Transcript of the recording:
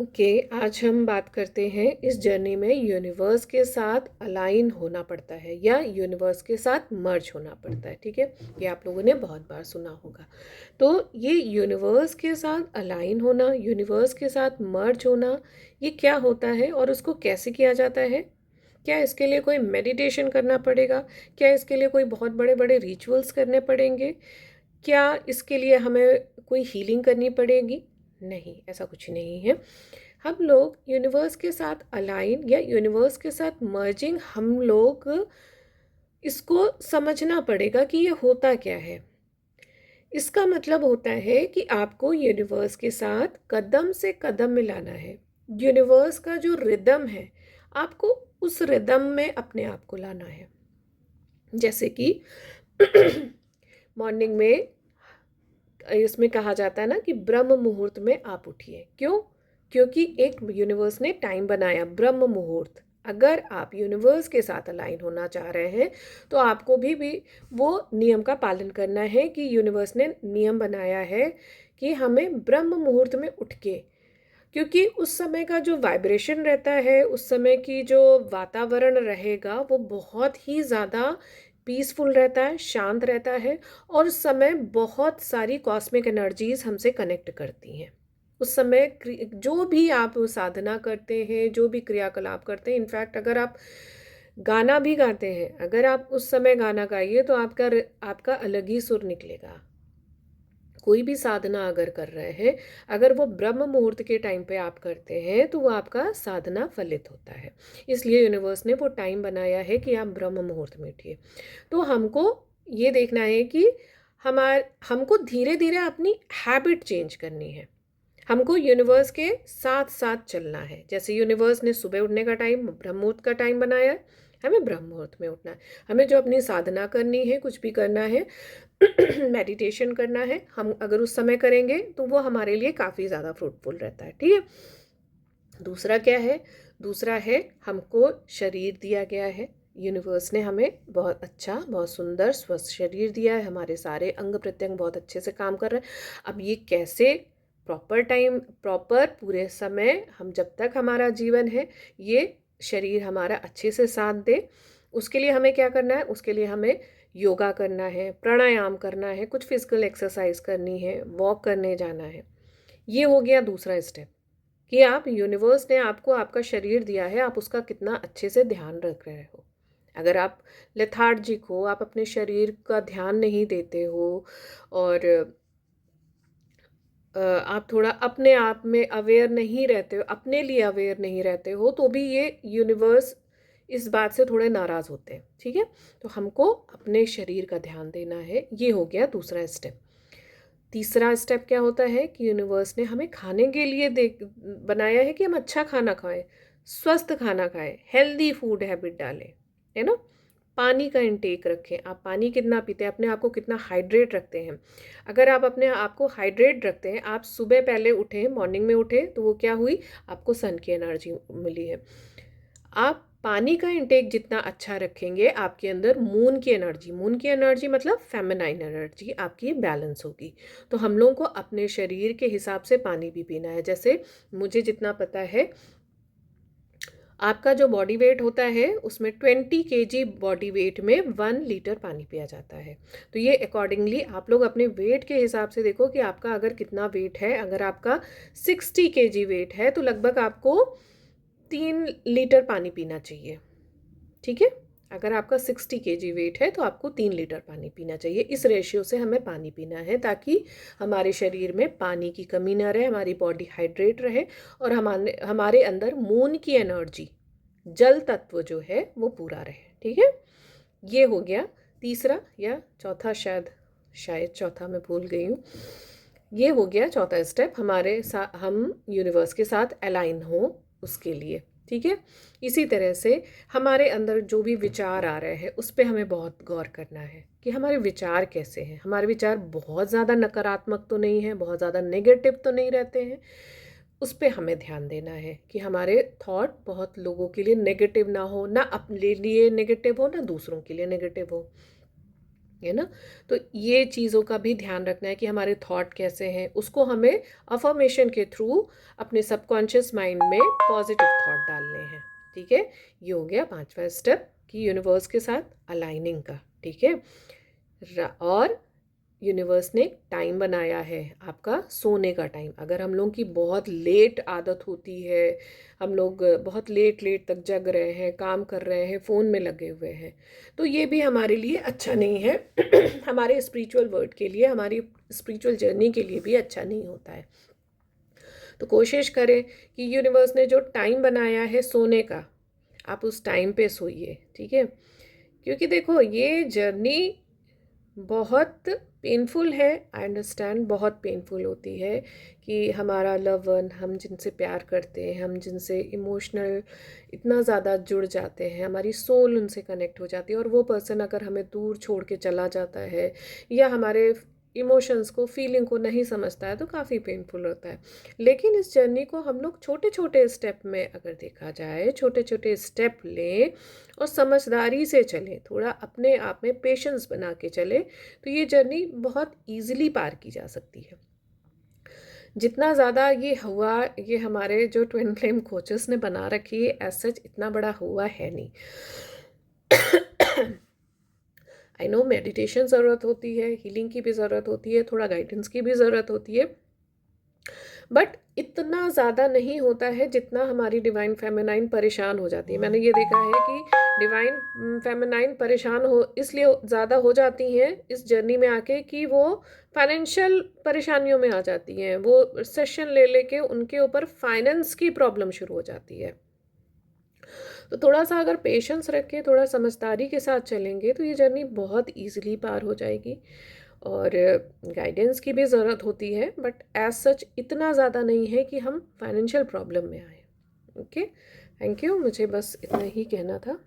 Okay, आज हम बात करते हैं इस जर्नी में यूनिवर्स के साथ अलाइन होना पड़ता है या यूनिवर्स के साथ मर्ज होना पड़ता है। ठीक है, ये आप लोगों ने बहुत बार सुना होगा। तो ये यूनिवर्स के साथ अलाइन होना, यूनिवर्स के साथ मर्ज होना, ये क्या होता है और उसको कैसे किया जाता है? क्या इसके लिए कोई मेडिटेशन करना पड़ेगा? क्या इसके लिए कोई बहुत बड़े बड़े रिचुअल्स करने पड़ेंगे? क्या इसके लिए हमें कोई हीलिंग करनी पड़ेगी? नहीं, ऐसा कुछ नहीं है। हम लोग यूनिवर्स के साथ अलाइन या यूनिवर्स के साथ मर्जिंग, हम लोग इसको समझना पड़ेगा कि ये होता क्या है। इसका मतलब होता है कि आपको यूनिवर्स के साथ कदम से कदम मिलाना है। यूनिवर्स का जो रिदम है, आपको उस रिदम में अपने आप को लाना है। जैसे कि मॉर्निंग में इसमें कहा जाता है ना कि ब्रह्म मुहूर्त में आप उठिए। क्यों? क्योंकि एक यूनिवर्स ने टाइम बनाया, ब्रह्म मुहूर्त। अगर आप यूनिवर्स के साथ अलाइन होना चाह रहे हैं तो आपको भी वो नियम का पालन करना है कि यूनिवर्स ने नियम बनाया है कि हमें ब्रह्म मुहूर्त में उठ के, क्योंकि उस समय का जो वाइब्रेशन रहता है, उस समय की जो वातावरण रहेगा वो बहुत ही ज़्यादा पीसफुल रहता है, शांत रहता है। और उस समय बहुत सारी कॉस्मिक एनर्जीज हमसे कनेक्ट करती हैं। उस समय जो भी आप साधना करते हैं, जो भी क्रियाकलाप करते हैं, इनफैक्ट अगर आप गाना भी गाते हैं, अगर आप उस समय गाना गाइए तो आपका आपका अलग ही सुर निकलेगा। कोई भी साधना अगर कर रहे हैं, अगर वो ब्रह्म मुहूर्त के टाइम पे आप करते हैं तो वो आपका साधना फलित होता है। इसलिए यूनिवर्स ने वो टाइम बनाया है कि आप ब्रह्म मुहूर्त में उठिए। तो हमको ये देखना है कि हमको धीरे धीरे अपनी हैबिट चेंज करनी है। हमको यूनिवर्स के साथ साथ चलना है। जैसे यूनिवर्स ने सुबह उठने का टाइम, ब्रह्म मुहूर्त का टाइम बनाया है, हमें ब्रह्म मुहूर्त में उठना है। हमें जो अपनी साधना करनी है, कुछ भी करना है, मेडिटेशन करना है, हम अगर उस समय करेंगे तो वो हमारे लिए काफ़ी ज़्यादा फ्रूटफुल रहता है। ठीक है। दूसरा क्या है? दूसरा है, हमको शरीर दिया गया है। यूनिवर्स ने हमें बहुत अच्छा, बहुत सुंदर स्वस्थ शरीर दिया है। हमारे सारे अंग प्रत्यंग बहुत अच्छे से काम कर रहे हैं। अब ये कैसे प्रॉपर टाइम, प्रॉपर पूरे समय, हम जब तक हमारा जीवन है, ये शरीर हमारा अच्छे से साथ दे, उसके लिए हमें क्या करना है? उसके लिए हमें योगा करना है, प्राणायाम करना है, कुछ फिजिकल एक्सरसाइज करनी है, वॉक करने जाना है। ये हो गया दूसरा स्टेप कि आप, यूनिवर्स ने आपको आपका शरीर दिया है, आप उसका कितना अच्छे से ध्यान रख रहे हो। अगर आप लेथार्जिक हो, आप अपने शरीर का ध्यान नहीं देते हो और आप थोड़ा अपने आप में अवेयर नहीं रहते हो, अपने लिए अवेयर नहीं रहते हो, तो भी ये यूनिवर्स इस बात से थोड़े नाराज़ होते हैं। ठीक है। तो हमको अपने शरीर का ध्यान देना है। ये हो गया दूसरा स्टेप। तीसरा स्टेप क्या होता है कि यूनिवर्स ने हमें खाने के लिए बनाया है कि हम अच्छा खाना खाएं, स्वस्थ खाना खाएं, हेल्दी फूड हैबिट डालें, है ना। पानी का इंटेक रखें। आप पानी कितना पीते हैं, अपने आप को कितना हाइड्रेट रखते हैं। अगर आप अपने आप को हाइड्रेट रखते हैं, आप सुबह पहले उठे, मॉर्निंग में उठे, तो वो क्या हुई? आपको सन की एनर्जी मिली है। आप पानी का इंटेक जितना अच्छा रखेंगे, आपके अंदर मून की एनर्जी मतलब फेमिनाइन एनर्जी आपकी बैलेंस होगी। तो हम लोगों को अपने शरीर के हिसाब से पानी भी पीना है। जैसे मुझे जितना पता है, आपका जो बॉडी वेट होता है उसमें 20 kg बॉडी वेट में 1 लीटर पानी पिया जाता है। तो ये अकॉर्डिंगली आप लोग अपने वेट के हिसाब से देखो कि आपका अगर कितना वेट है। अगर आपका 60 kg वेट है तो लगभग आपको 3 लीटर पानी पीना चाहिए। ठीक है। अगर आपका 60 kg वेट है तो आपको 3 लीटर पानी पीना चाहिए। इस रेशियो से हमें पानी पीना है ताकि हमारे शरीर में पानी की कमी ना रहे, हमारी बॉडी हाइड्रेट रहे और हमारे हमारे अंदर मून की एनर्जी, जल तत्व जो है वो पूरा रहे। ठीक है। ये हो गया तीसरा या चौथा, शायद शायद चौथा, मैं भूल गई हूँ। ये हो गया चौथा स्टेप, हमारे साथ हम यूनिवर्स के साथ अलाइन हो उसके लिए। ठीक है। इसी तरह से हमारे अंदर जो भी विचार आ रहे हैं उस पर हमें बहुत गौर करना है कि हमारे विचार कैसे हैं। हमारे विचार बहुत ज़्यादा नकारात्मक तो नहीं है, बहुत ज़्यादा नेगेटिव तो नहीं रहते हैं। उस पर हमें ध्यान देना है कि हमारे थॉट बहुत लोगों के लिए नेगेटिव ना हो, ना अपने लिए नेगेटिव हो, ना दूसरों के लिए नेगेटिव हो। है ना। तो ये चीज़ों का भी ध्यान रखना है कि हमारे थॉट कैसे हैं, उसको हमें अफर्मेशन के थ्रू अपने सबकॉन्शियस माइंड में पॉजिटिव थॉट डालने हैं। ठीक है, ये हो गया 5वां स्टेप कि यूनिवर्स के साथ अलाइनिंग का। ठीक है, और यूनिवर्स ने टाइम बनाया है आपका सोने का टाइम। अगर हम लोगों की बहुत लेट आदत होती है, हम लोग बहुत लेट लेट तक जग रहे हैं, काम कर रहे हैं, फ़ोन में लगे हुए हैं, तो ये भी हमारे लिए अच्छा नहीं है। हमारे स्पिरिचुअल वर्ल्ड के लिए, हमारी स्पिरिचुअल जर्नी के लिए भी अच्छा नहीं होता है। तो कोशिश करें कि यूनिवर्स ने जो टाइम बनाया है सोने का, आप उस टाइम पे सोइए। ठीक है, क्योंकि देखो ये जर्नी बहुत पेनफुल है, आई अंडरस्टैंड, बहुत पेनफुल होती है कि हमारा लव वन, हम जिनसे प्यार करते हैं, हम जिनसे इमोशनल इतना ज़्यादा जुड़ जाते हैं, हमारी सोल उनसे कनेक्ट हो जाती है, और वो पर्सन अगर हमें दूर छोड़ के चला जाता है या हमारे इमोशंस को, फीलिंग को नहीं समझता है, तो काफ़ी पेनफुल होता है। लेकिन इस जर्नी को हम लोग छोटे छोटे स्टेप में अगर देखा जाए, छोटे छोटे स्टेप लें और समझदारी से चलें, थोड़ा अपने आप में पेशेंस बना के चले, तो ये जर्नी बहुत ईजिली पार की जा सकती है। जितना ज़्यादा ये हुआ, ये हमारे जो ट्विन फ्लेम कोचेस ने बना रखी है, एज सच इतना बड़ा हुआ है नहीं। आई नो मेडिटेशन ज़रूरत होती है, हीलिंग की भी ज़रूरत होती है, थोड़ा गाइडेंस की भी ज़रूरत होती है, बट इतना ज़्यादा नहीं होता है जितना हमारी डिवाइन फेमिनाइन परेशान हो जाती है। मैंने ये देखा है कि डिवाइन फेमिनाइन परेशान हो इसलिए ज़्यादा हो जाती हैं इस जर्नी में आके कि वो फाइनेंशियल परेशानियों में आ जाती हैं, वो सेशन ले लेके उनके ऊपर फाइनेंस की प्रॉब्लम शुरू हो जाती है। तो थोड़ा सा अगर पेशेंस रखें, थोड़ा समझदारी के साथ चलेंगे, तो ये जर्नी बहुत ईजिली पार हो जाएगी। और गाइडेंस की भी ज़रूरत होती है, बट एज सच इतना ज़्यादा नहीं है कि हम फाइनेंशियल प्रॉब्लम में आए। ओके, थैंक यू, मुझे बस इतना ही कहना था।